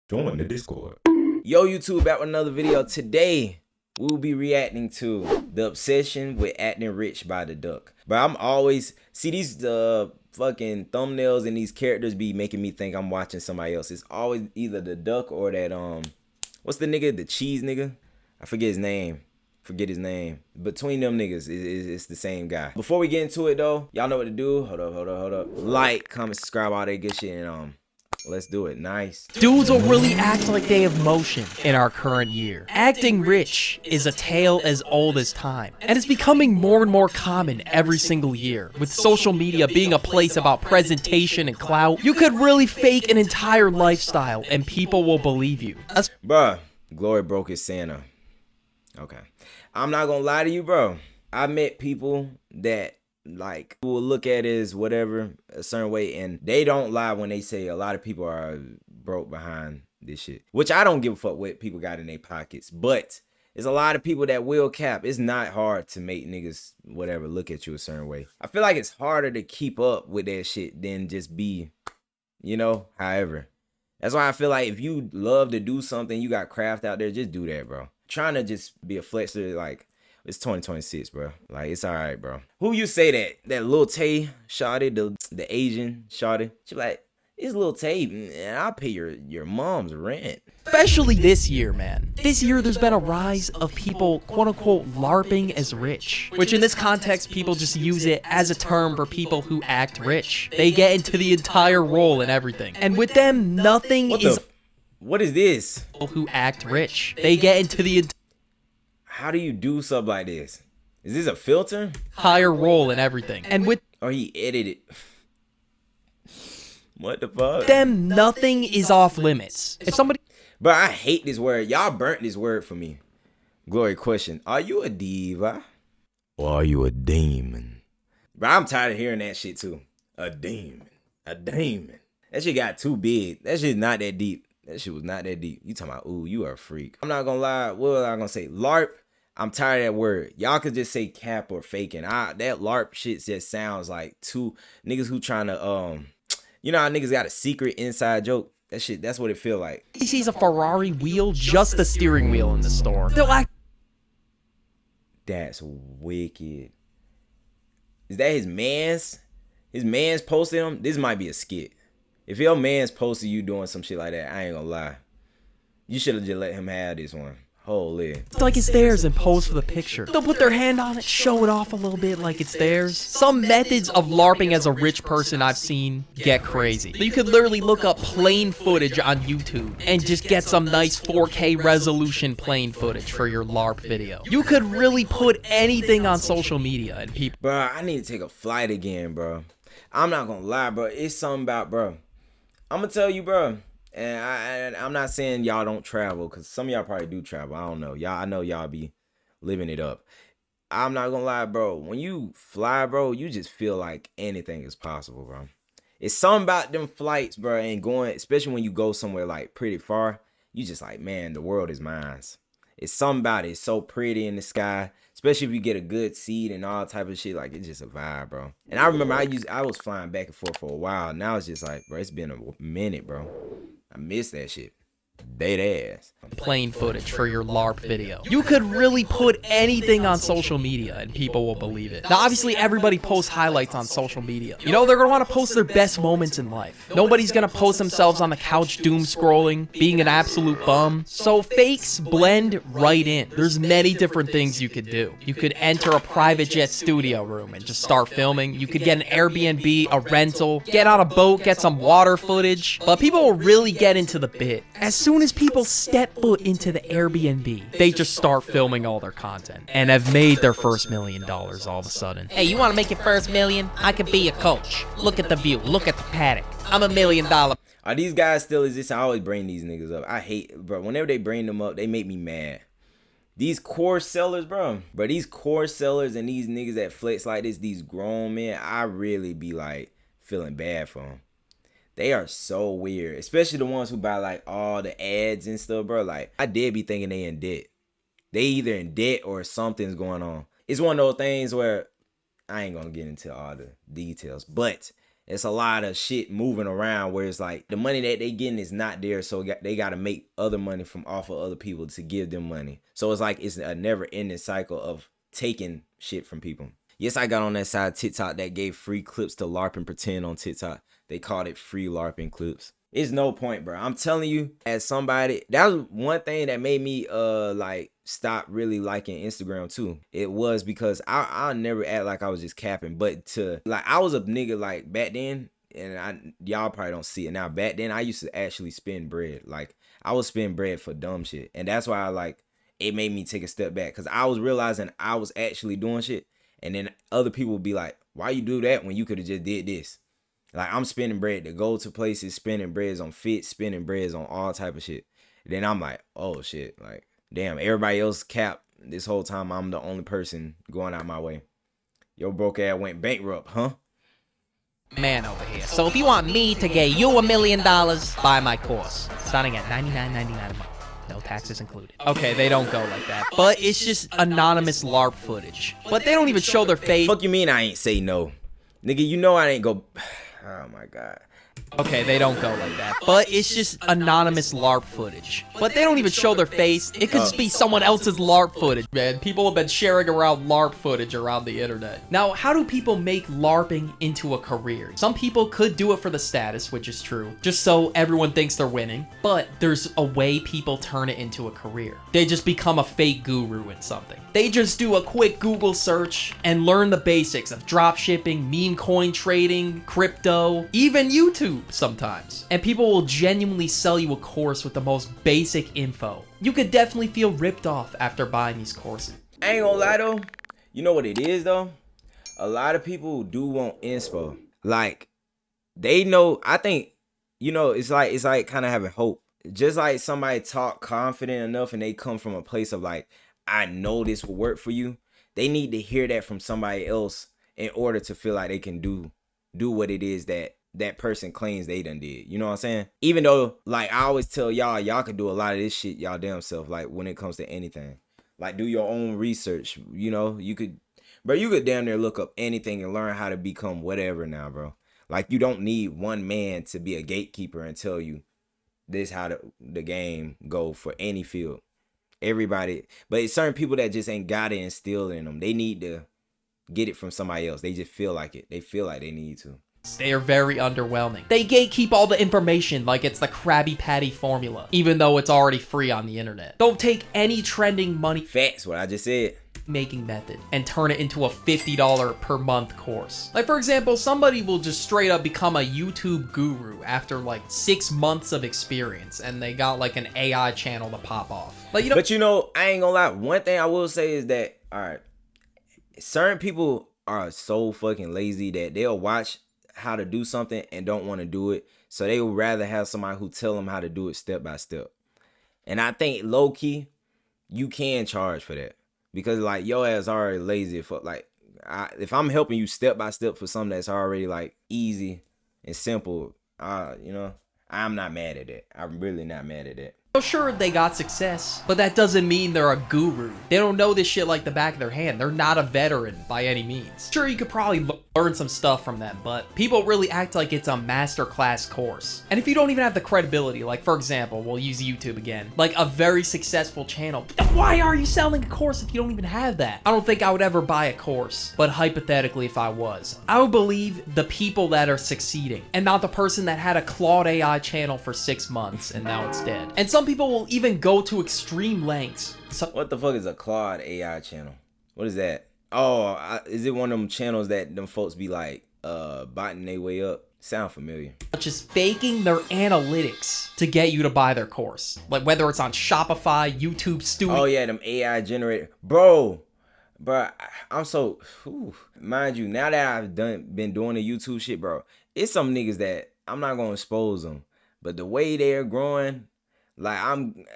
Join the Discord. Yo, YouTube, back with another video. Today, we will be reacting to The Obsession with Acting Rich by the Duck. But I'm always, see these fucking thumbnails and these characters be making me think I'm watching somebody else. It's always either the Duck or that, what's the nigga, the cheese nigga? I forget his name. Between them niggas, it's the same guy. Before we get into it though, y'all know what to do. Hold up. Like, comment, subscribe, all that good shit, and let's do it. Nice. Dudes will really act like they have motion in our current year. Acting rich is a tale as old as time, and it's becoming more and more common every single year. With social media being a place about presentation and clout, you could really fake an entire lifestyle and people will believe you. Bruh, Glory broke his Santa. Okay. I'm not gonna lie to you, bro. I met people that like will look at it as whatever, a certain way, and they don't lie when they say a lot of people are broke behind this shit. Which I don't give a fuck what people got in their pockets. But there's a lot of people that will cap. It's not hard to make niggas whatever look at you a certain way. I feel like it's harder to keep up with that shit than just be, you know, however. That's why I feel like if you love to do something, you got craft out there, just do that, bro. Trying to just be a flexer, like, it's 2026, bro. Like, it's all right, bro. Who you say that Lil Tay shawty, the Asian shawty? She like, it's Lil Tay, and I'll pay your mom's rent. Especially this year, man. This year, there's been a rise of people, quote-unquote, LARPing as rich. Which in this context, people just use it as a term for people who act rich. They get into the entire role and everything. And with them, nothing is... What is this? Who act rich. They get into the... How do you do something like this? Is this a filter? Higher role and everything. And with... Or he edited. What the fuck? Them, nothing is off limits. If somebody... But I hate this word. Y'all burnt this word for me. Glory question. Are you a diva? Or are you a demon? Bro, I'm tired of hearing that shit too. A demon. A demon. That shit got too big. That shit's not that deep. That shit was not that deep. You talking about, ooh, you are a freak. I'm not gonna lie. What was I gonna say? LARP. I'm tired of that word. Y'all could just say cap or faking. That LARP shit just sounds like two niggas who trying to, you know how niggas got a secret inside joke? That shit, that's what it feel like. He sees a Ferrari wheel, just the steering wheel in the store. They'll act... That's wicked. Is that his man's? His man's posted him? This might be a skit. If your man's posted you doing some shit like that, I ain't gonna lie. You should have just let him have this one. Holy. It's like it's theirs and pose for the picture. They'll put their hand on it, show it off a little bit like it's theirs. Some methods of LARPing as a rich person I've seen get crazy. You could literally look up plane footage on YouTube and just get some nice 4K resolution plane footage for your LARP video. You could really put anything on social media and people... Bro, I need to take a flight again, bro. I'm not gonna lie, bro. It's something about, bro. I'm gonna tell you, bro. And I'm not saying y'all don't travel, because some of y'all probably do travel. I don't know. I know y'all be living it up. I'm not gonna lie, bro. When you fly, bro, you just feel like anything is possible, bro. It's something about them flights, bro, and going, especially when you go somewhere like pretty far, you just like, man, the world is mine. It's something about it. It's so pretty in the sky, especially if you get a good seat and all type of shit. Like, it's just a vibe, bro. And I remember I was flying back and forth for a while. Now it's just like, bro, it's been a minute, bro. I miss that shit. Dead ass. Plane footage for your LARP video. You could really put anything on social media and people will believe it. Now obviously everybody posts highlights on social media. You know, they're gonna want to post their best moments in life. Nobody's gonna post themselves on the couch doom scrolling, being an absolute bum. So fakes blend right in. There's many different things you could do. You could enter a private jet studio room and just start filming. You could get an Airbnb, a rental, get on a boat, get some water footage. But people will really get into the bit. As soon as people step foot into the Airbnb, they just start filming all their content and have made their first $1 million all of a sudden. Hey, you want to make your first million? I could be a coach. Look at the view. Look at the paddock. I'm $1 million. Are these guys still exist? I always bring these niggas up. I hate, bro. Whenever they bring them up, they make me mad. These core sellers, bro. Bro, these core sellers and these niggas that flex like this, these grown men, I really be like feeling bad for them. They are so weird, especially the ones who buy like all the ads and stuff, bro. Like, I did be thinking they in debt. They either in debt or something's going on. It's one of those things where I ain't gonna get into all the details, but it's a lot of shit moving around where it's like the money that they getting is not there, so they got to make other money from off of other people to give them money. So it's like it's a never ending cycle of taking shit from people. Yes, I got on that side of TikTok that gave free clips to LARP and pretend on TikTok. They called it free LARPing clips. It's no point, bro. I'm telling you, as somebody, that was one thing that made me like stop really liking Instagram too. It was because I never act like I was just capping, but to like I was a nigga like back then, and y'all probably don't see it now. Back then, I used to actually spend bread. Like I was spending bread for dumb shit, and that's why I like it made me take a step back because I was realizing I was actually doing shit, and then other people would be like, "Why you do that when you could have just did this?" Like I'm spending bread to go to places, spending breads on fit, spending breads on all type of shit. Then I'm like, oh shit, like damn, everybody else cap this whole time. I'm the only person going out my way. Yo, broke ass went bankrupt, huh? Man over here. So if you want me to get you $1 million, buy my course, starting at $99.99 a month. No taxes included. Okay, they don't go like that. But it's just anonymous LARP footage. But they don't even show their face. Fuck you mean I ain't say no? Nigga, you know I ain't go... Oh my god. Okay, they don't go like that. But it's just anonymous LARP footage. But they don't even show their face. It could just be someone else's LARP footage, man. People have been sharing around LARP footage around the internet. Now, how do people make LARPing into a career? Some people could do it for the status, which is true, just so everyone thinks they're winning. But there's a way people turn it into a career. They just become a fake guru in something. They just do a quick Google search and learn the basics of dropshipping, meme coin trading, crypto, even YouTube sometimes. And people will genuinely sell you a course with the most basic info. You could definitely feel ripped off after buying these courses. I ain't gonna lie though. You know what it is though? A lot of people do want inspo. Like, they know, I think, you know, it's like kind of having hope. Just like somebody talk confident enough and they come from a place of like, I know this will work for you. They need to hear that from somebody else in order to feel like they can do what it is that person claims they done did. You know what I'm saying? Even though, like, I always tell y'all can do a lot of this shit y'all damn self, like, when it comes to anything. Like, do your own research. You know, you could damn near look up anything and learn how to become whatever now, bro. Like, you don't need one man to be a gatekeeper and tell you this how the game go for any field. Everybody, but it's certain people that just ain't got it instilled in them. They need to get it from somebody else. They just feel like it. They feel like they need to. They are very underwhelming. They gatekeep all the information like it's the Krabby Patty formula, even though it's already free on the internet. Don't take any trending money Facts, what I just said. Making method and turn it into a $50 per month course. Like, for example, somebody will just straight up become a YouTube guru after like 6 months of experience and they got like an AI channel to pop off. Like, you know, but you know, I ain't gonna lie, one thing I will say is that, all right, certain people are so fucking lazy that they'll watch how to do something and don't want to do it, so they would rather have somebody who tell them how to do it step by step. And I think low key you can charge for that. Because like your ass already lazy for like, if I'm helping you step by step for something that's already like easy and simple, you know, I'm not mad at that. I'm really not mad at that. Sure, they got success, but that doesn't mean they're a guru. They don't know this shit like the back of their hand. They're not a veteran by any means. Sure, you could probably learn some stuff from them, but people really act like it's a masterclass course. And if you don't even have the credibility, like for example, we'll use YouTube again, like a very successful channel, why are you selling a course if you don't even have that? I don't think I would ever buy a course, but hypothetically if I was, I would believe the people that are succeeding and not the person that had a Claude AI channel for 6 months and now it's dead. And some people will even go to extreme lengths. What the fuck is a Claude AI channel? What is that? Oh, is it one of them channels that them folks be like botting their way up? Sound familiar. Such as faking their analytics to get you to buy their course. Like whether it's on Shopify, YouTube Studio. Oh yeah, them AI generated. Bro, I'm so, mind you, now that I've been doing the YouTube shit, bro, it's some niggas that I'm not gonna expose them, but the way they're growing, like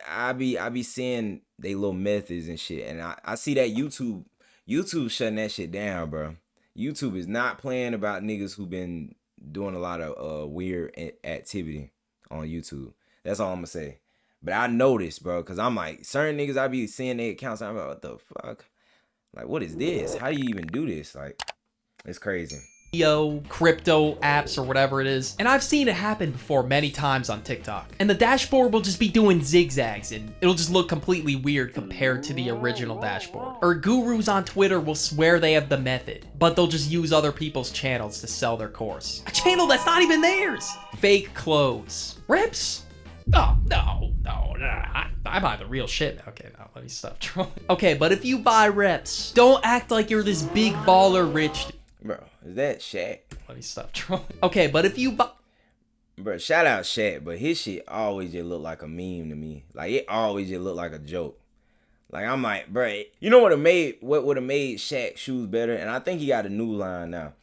I be seeing they little methods and shit, and I see that YouTube shutting that shit down, bro. YouTube is not playing about niggas who been doing a lot of weird activity on YouTube. That's all I'm gonna say. But I noticed, bro, cause I'm like, certain niggas I be seeing their accounts, I'm like, what the fuck? Like, what is this? How do you even do this? Like, it's crazy. crypto apps or whatever it is. And I've seen it happen before many times on TikTok. And the dashboard will just be doing zigzags and it'll just look completely weird compared to the original dashboard. Or gurus on Twitter will swear they have the method, but they'll just use other people's channels to sell their course. A channel that's not even theirs. Fake clothes. Rips? Oh, no. I buy the real shit. Okay, now let me stop trolling. Okay, but if you buy reps, don't act like you're this big baller rich. Bro, is that Shaq? Let me stop trolling. Okay, but if you buy... Bro, shout out Shaq, but his shit always just look like a meme to me. Like, it always just look like a joke. Like, I'm like, bro, you know what would have made Shaq shoes better? And I think he got a new line now.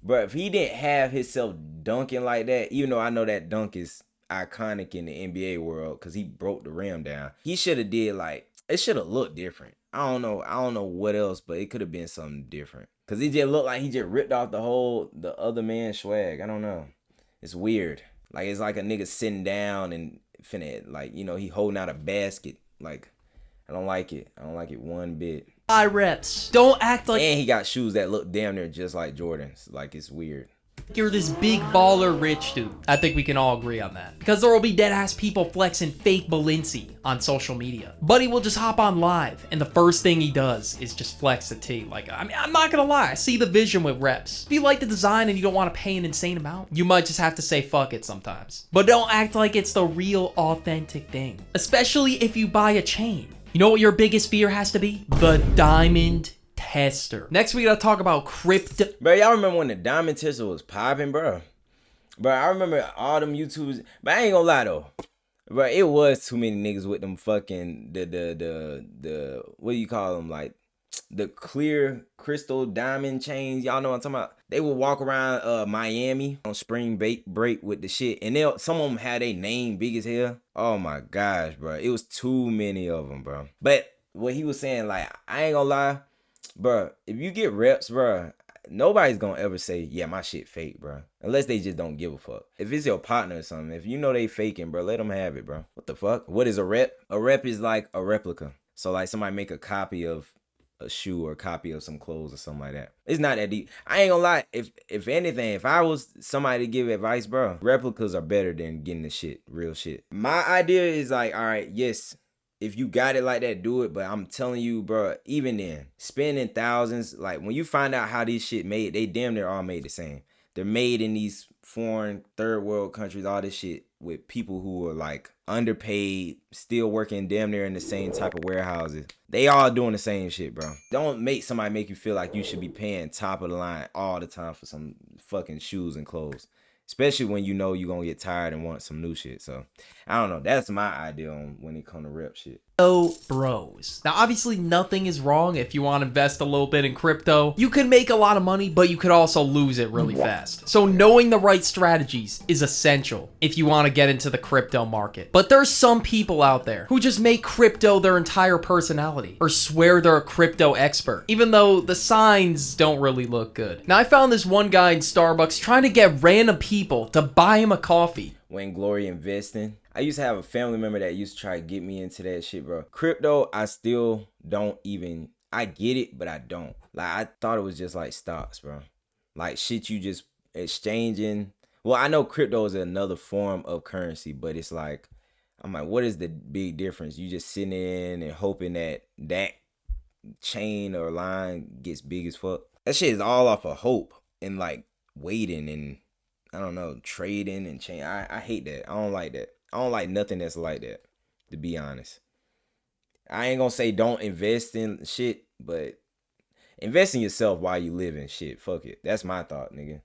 But if he didn't have himself dunking like that, even though I know that dunk is iconic in the NBA world because he broke the rim down, he should have did like, it should have looked different. I don't know what else, but it could have been something different. Cause he just looked like he just ripped off the other man's swag. I don't know. It's weird. Like, it's like a nigga sitting down and finna, like, you know, he holding out a basket. Like, I don't like it. I don't like it one bit. Buy reps. Don't act like... And he got shoes that look damn near just like Jordan's. Like, it's weird. You're this big baller rich dude. I think we can all agree on that. Because there will be dead ass people flexing fake Balenci on social media. Buddy will just hop on live and the first thing he does is just flex the tee. Like, I mean, I'm not gonna lie, I see the vision with reps. If you like the design and you don't want to pay an insane amount, you might just have to say fuck it sometimes. But don't act like it's the real authentic thing. Especially if you buy a chain. You know what your biggest fear has to be? The diamond tester. Next, we gotta talk about crypto. Bro, y'all remember when the diamond tester was popping, bro? Bro, I remember all them YouTubers. But I ain't gonna lie though, bro, it was too many niggas with them fucking the what do you call them, like the clear crystal diamond chains. Y'all know what I'm talking about? They would walk around Miami on spring break with the shit, and some of them had a name big as hell. Oh my gosh, bro, it was too many of them, bro. But what he was saying, like, I ain't gonna lie, bro, if you get reps, bro, nobody's gonna ever say, yeah, my shit fake, bro. Unless they just don't give a fuck. If it's your partner or something, if you know they faking, bro, let them have it, bro. What the fuck? What is a rep? A rep is like a replica. So like somebody make a copy of a shoe or a copy of some clothes or something like that. It's not that deep. I ain't gonna lie. If anything, if I was somebody to give advice, bro, replicas are better than getting the shit, real shit. My idea is like, all right, yes, if you got it like that, do it. But I'm telling you, bro, even then, spending thousands, like when you find out how these shit made, they damn near all made the same. They're made in these foreign third world countries, all this shit with people who are like underpaid, still working damn near in the same type of warehouses. They all doing the same shit, bro. Don't make somebody make you feel like you should be paying top of the line all the time for some fucking shoes and clothes. Especially when you know you're gonna get tired and want some new shit. So, I don't know. That's my idea on when it comes to rep shit. Bros. Now, obviously, nothing is wrong if you want to invest a little bit in crypto. You can make a lot of money, but you could also lose it really fast. So knowing the right strategies is essential if you want to get into the crypto market. But there's some people out there who just make crypto their entire personality or swear they're a crypto expert, even though the signs don't really look good. Now, I found this one guy in Starbucks trying to get random people to buy him a coffee. When Glory investing, I used to have a family member that used to try to get me into that shit, bro. Crypto, I still don't even, I get it, but I don't. Like, I thought it was just like stocks, bro. Like shit you just exchanging. Well, I know crypto is another form of currency, but it's like, I'm like, what is the big difference? You just sitting in and hoping that that chain or line gets big as fuck. That shit is all off of hope and like waiting and, I don't know, trading and change. I hate that. I don't like that. I don't like nothing that's like that, to be honest. I ain't gonna say don't invest in shit, but invest in yourself while you living shit. Fuck it. That's my thought, nigga.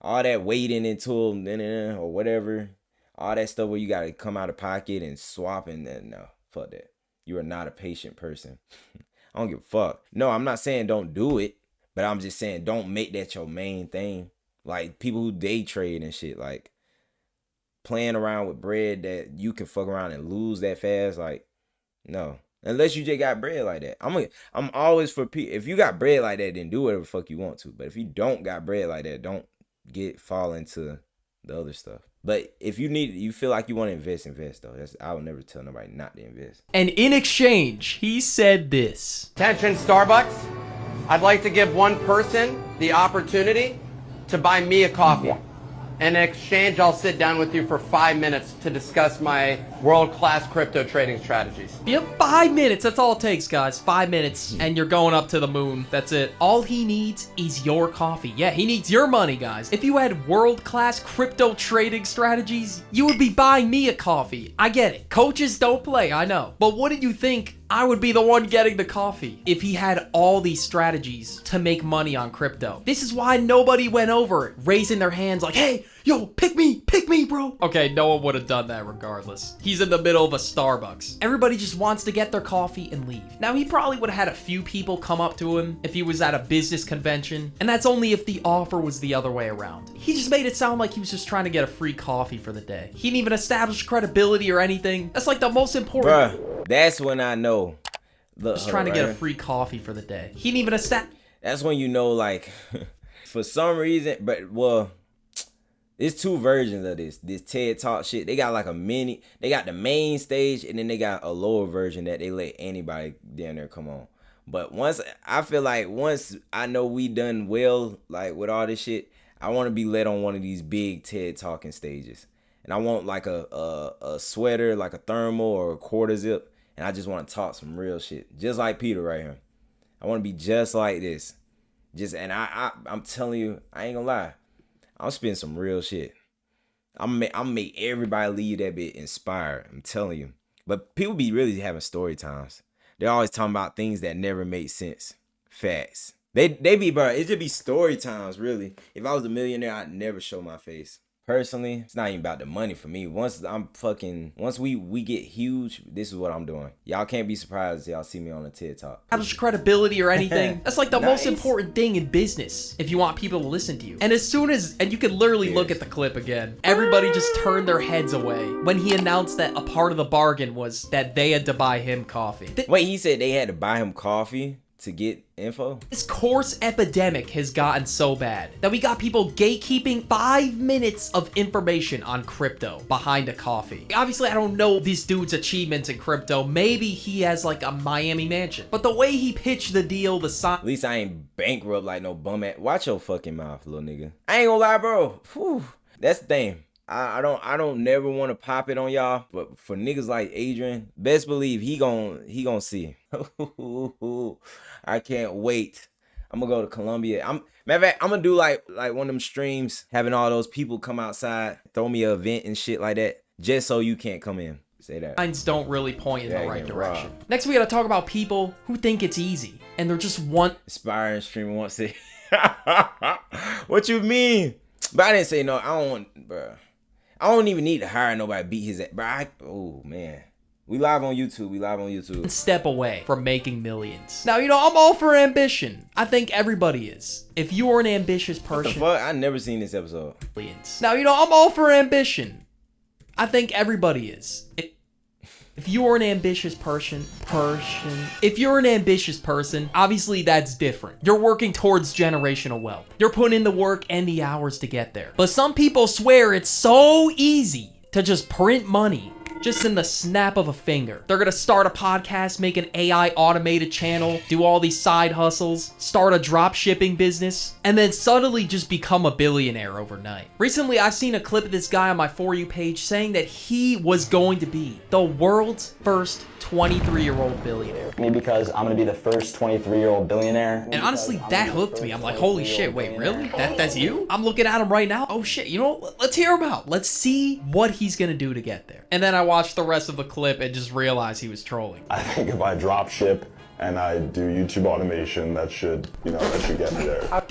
All that waiting until or whatever, all that stuff where you gotta come out of pocket and swap and then no, fuck that. You are not a patient person. I don't give a fuck. No, I'm not saying don't do it, but I'm just saying don't make that your main thing. Like people who day trade and shit, like playing around with bread that you can fuck around and lose that fast, like no. Unless you just got bread like that. I'm always for people. If you got bread like that, then do whatever the fuck you want to. But if you don't got bread like that, don't fall into the other stuff. But if you feel like you want to invest though. I would never tell nobody not to invest. And in exchange, he said this. Attention Starbucks, I'd like to give one person the opportunity to buy me a coffee. And in exchange, I'll sit down with you for 5 minutes to discuss my world-class crypto trading strategies. Yep, 5 minutes. That's all it takes, guys. 5 minutes, and you're going up to the moon. That's it. All he needs is your coffee. Yeah, he needs your money, guys. If you had world-class crypto trading strategies, you would be buying me a coffee. I get it. Coaches don't play, I know. But what did you think? I would be the one getting the coffee if he had all these strategies to make money on crypto. This is why nobody went over it, raising their hands like, hey, yo, pick me, bro. Okay, no one would have done that regardless. He's in the middle of a Starbucks. Everybody just wants to get their coffee and leave. Now, he probably would have had a few people come up to him if he was at a business convention, and that's only if the offer was the other way around. He just made it sound like he was just trying to get a free coffee for the day. He didn't even establish credibility or anything. That's like the most important. Bruh, that's when I know. Look, Just trying to get a free coffee for the day. He didn't even establish. That's when you know, like, for some reason, but, well, there's two versions of this TED Talk shit. They got like they got the main stage, and then they got a lower version that they let anybody down there come on. But I feel like once I know we done well, like, with all this shit, I want to be let on one of these big TED Talking stages. And I want like a sweater, like a thermal or a quarter zip. And I just want to talk some real shit. Just like Peter right here. I want to be just like this. I'm telling you, I ain't gonna lie. I'm spitting some real shit. I'm make everybody leave that bit inspired. I'm telling you. But people be really having story times. They're always talking about things that never make sense. Facts. They be, bro, it just be story times, really. If I was a millionaire, I'd never show my face. Personally, it's not even about the money for me. Once we get huge, this is what I'm doing. Y'all can't be surprised if y'all see me on a TED Talk. Establish credibility or anything. That's like the most important thing in business if you want people to listen to you. And you can literally look at the clip again. Everybody just turned their heads away when he announced that a part of the bargain was that they had to buy him coffee. Wait, he said they had to buy him coffee to get info? This course epidemic has gotten so bad that we got people gatekeeping 5 minutes of information on crypto behind a coffee. Obviously, I don't know this dude's achievements in crypto. Maybe he has like a Miami mansion. But the way he pitched the deal, at least I ain't bankrupt like no bum at. Watch your fucking mouth, little nigga. I ain't gonna lie, bro. Whew. That's the thing. I don't never want to pop it on y'all, but for niggas like Adrian, best believe he gon' see. I can't wait. I'm gonna go to Colombia. Matter of fact, I'm gonna do like one of them streams, having all those people come outside, throw me an event and shit like that, just so you can't come in. Say that. Signs don't really point in the right direction. Next, we gotta talk about people who think it's easy and they're just aspiring streamer wants to. What you mean? But I didn't say no. I don't want, bro. I don't even need to hire nobody beat his ass. Bro, oh, man. We live on YouTube. Step away from making millions. Now, I'm all for ambition. I think everybody is. If you are an ambitious person. What the fuck? I never seen this episode. Millions. Now, I'm all for ambition. I think everybody is. If you're an ambitious person, obviously that's different. You're working towards generational wealth. You're putting in the work and the hours to get there. But some people swear it's so easy to just print money just in the snap of a finger. They're gonna start a podcast, make an AI automated channel, do all these side hustles, start a drop shipping business, and then suddenly just become a billionaire overnight. Recently, I've seen a clip of this guy on my For You page saying that he was going to be the world's first 23-year-old billionaire. Me, because I'm gonna be the first 23-year-old billionaire. And honestly, that hooked me. I'm like, holy shit, wait, really? That's you? I'm looking at him right now. Oh shit, let's hear him out. Let's see what he's gonna do to get there. And then I watched the rest of the clip and just realized he was trolling. I think if I drop ship and I do YouTube automation, that should get me there. I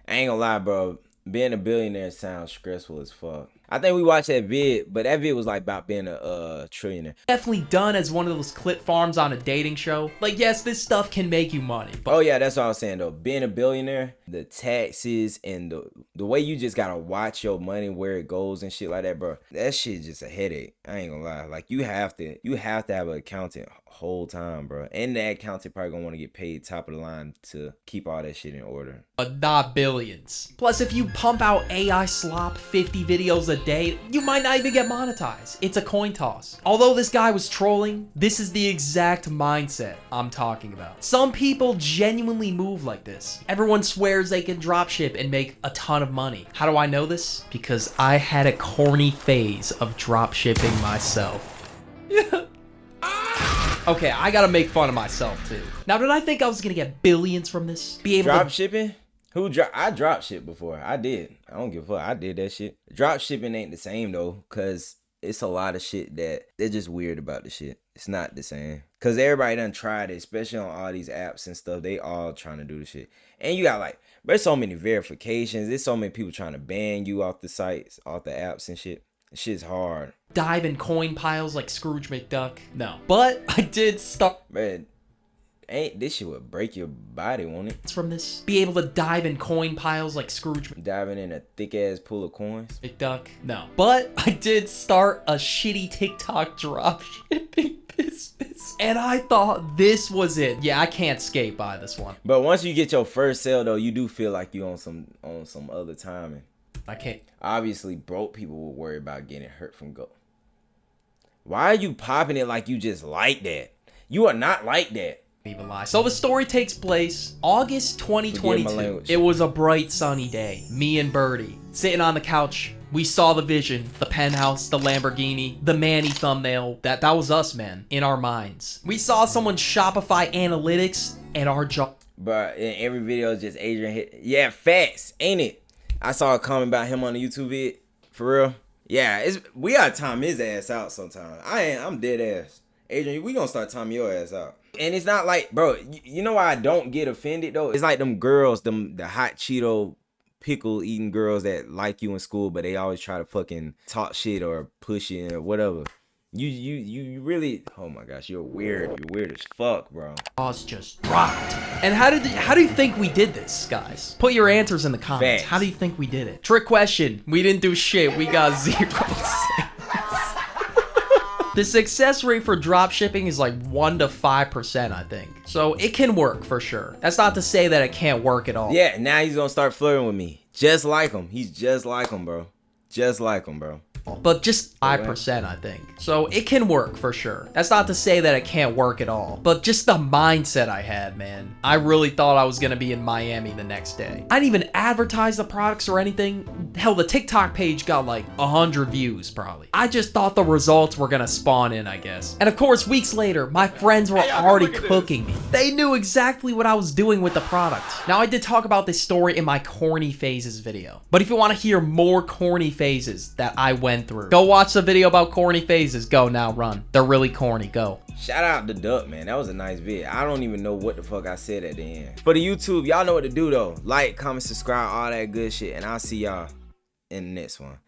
ain't gonna lie, bro. Being a billionaire sounds stressful as fuck. I think we watched that vid, but that vid was like about being a trillionaire. Definitely done as one of those clip farms on a dating show. Like, yes, this stuff can make you money. But oh yeah, that's what I was saying though. Being a billionaire, the taxes and the way you just gotta watch your money, where it goes and shit like that, bro. That shit just a headache. I ain't gonna lie. Like you have to have an accountant whole time, bro. And that accountant probably gonna want to get paid top of the line to keep all that shit in order. But not billions. Plus, if you pump out AI slop 50 videos a a day, you might not even get monetized. It's a coin toss. Although this guy was trolling, this is the exact mindset I'm talking about. Some people genuinely move like this. Everyone swears they can dropship and make a ton of money. How do I know this? Because I had a corny phase of dropshipping myself. Okay, I gotta make fun of myself too. Now, did I think I was gonna get billions from this? Be able Drop to shipping? I drop ship before. I did. I don't give a fuck. I did that shit. Drop shipping ain't the same though, cause it's a lot of shit that they're just weird about the shit. It's not the same. Cause everybody done tried it, especially on all these apps and stuff. They all trying to do the shit. And you got like, there's so many verifications. There's so many people trying to ban you off the sites, off the apps and shit. Shit's hard. dive in coin piles like Scrooge McDuck. No. But I did start Man, ain't this shit would break your body, won't it? from this. Be able to dive in coin piles like Scrooge Diving in a thick ass pool of coins. McDuck. No. But I did start a shitty TikTok drop shipping business. And I thought this was it. Yeah, I can't skate by this one. But once you get your first sale though, you do feel like you on some other timing. I can't. Obviously, broke people will worry about getting hurt from gold. Why are you popping it like you just like that? You are not like that. Even lie. So the story takes place August 2022. It was a bright sunny day. Me and Birdie sitting on the couch. We saw the vision, the penthouse, the Lamborghini, the Manny thumbnail. That was us, man, in our minds. We saw someone's Shopify analytics and our jaw. But in every video, just Adrian hit. Yeah, facts, ain't it? I saw a comment about him on the YouTube vid. For real. Yeah, we gotta time his ass out sometime. I'm dead ass. Adrian, we gonna start timing your ass out. And it's not like, bro, you know why I don't get offended though? It's like them girls, the hot Cheeto pickle eating girls that like you in school, but they always try to fucking talk shit or push it or whatever. You really, oh my gosh, you're weird. You're weird as fuck, bro. Jaws just dropped. And how do you think we did this, guys? Put your answers in the comments. Facts. How do you think we did it? Trick question. We didn't do shit. We got 0 cents. The success rate for drop shipping is like 1 to 5%, I think. So it can work for sure. That's not to say that it can't work at all. Yeah, now he's gonna start flirting with me. Just like him. He's just like him, bro. Just like him, bro. But just 5%, I think. So it can work for sure. That's not to say that it can't work at all. But just the mindset I had, man. I really thought I was gonna be in Miami the next day. I didn't even advertise the products or anything. Hell, the TikTok page got like 100 views probably. I just thought the results were gonna spawn in, I guess. And of course, weeks later, my friends were already cooking me. They knew exactly what I was doing with the product. Now, I did talk about this story in my corny phases video. But if you want to hear more corny phases that I went through, go watch the video about corny phases. Go now, run. They're really corny. Go. Shout out to Duck, man. That was a nice vid. I don't even know what the fuck I said at the end. For the YouTube, y'all know what to do though. Like, comment, subscribe, all that good shit. And I'll see y'all in the next one.